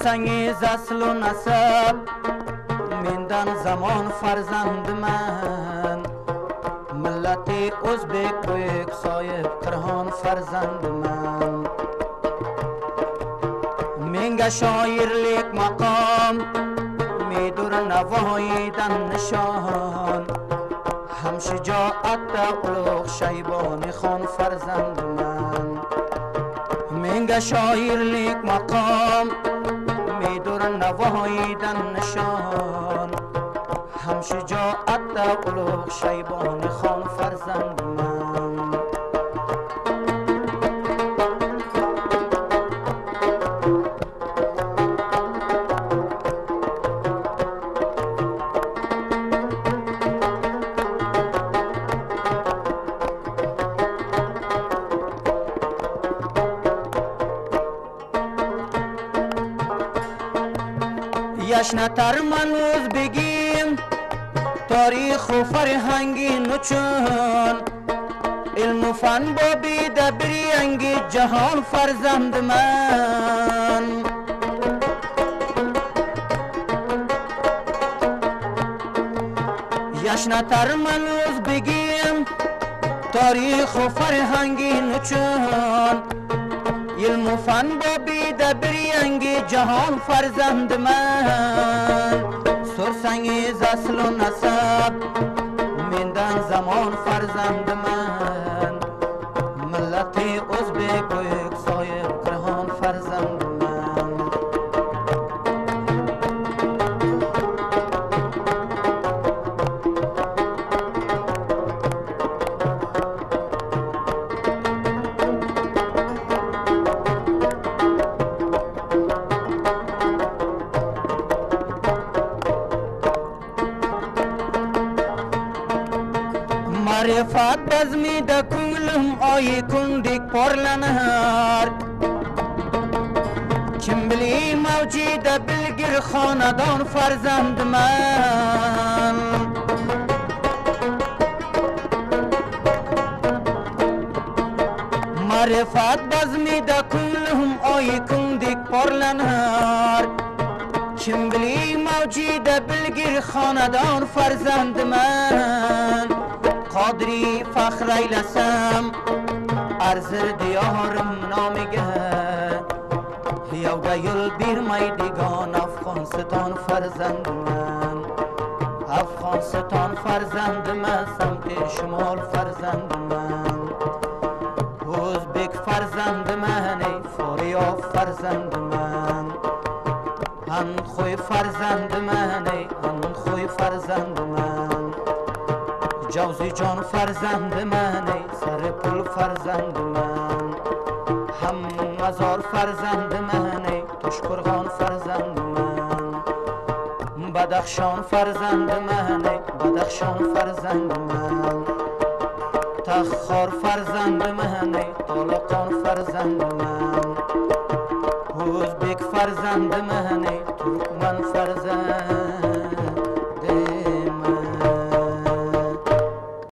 سرسنگیز اصل و نسب میندن زمان فرزند من ملت ازبک و یک صاحب کرهان فرزند من منگ شایر لیک مقام میدور نواییدن نشان هم شجاعت اولوغ شیبانی خان فرزند من منگ شایر لیک مقام میدور نواییدن نشان هم شجاعت اولوغ شیبانی خان فرزند من یشنتر منوز بگیم تاریخ و فرهنگی نچون علم و فن با بیدبری انگی جهان فرزند من یشنتر منوز بگیم تاریخ و فرهنگی نچون علم و فن با بیدبری انگی جهان فرزند من سرسنگیز اصل و نسب میندن زمان فرزند من ملت ازبک و یک صاحب کرهان فرزند من معرفت بزمی دا کولم آی کندیک پرلنهار چنبلی موجی دا بلگر خاندان فرزند من معرفت بزمی دا کولم آی کندیک پرلنهار چنبلی موجی دا بلگر خاندان فرزند من قادری فخر ایلسم ارزر دیارم نامگه یوگا یل بیر میدگان افغانستان فرزند من افغانستان فرزند من سمت شمال فرزند من ازبک فرزند من ای فاریاب فرزند من هن خوی فرزند من ای هن خوی فرزند من جوزی جان فرزند من ای سر پل فرزند من هم مزار فرزند من ای تشکرغان فرزند من بدخشان فرزند من ای بدخشان فرزند من تخار فرزند من ای طالقان فرزند من ازبک فرزند من ای ترکمن فرزند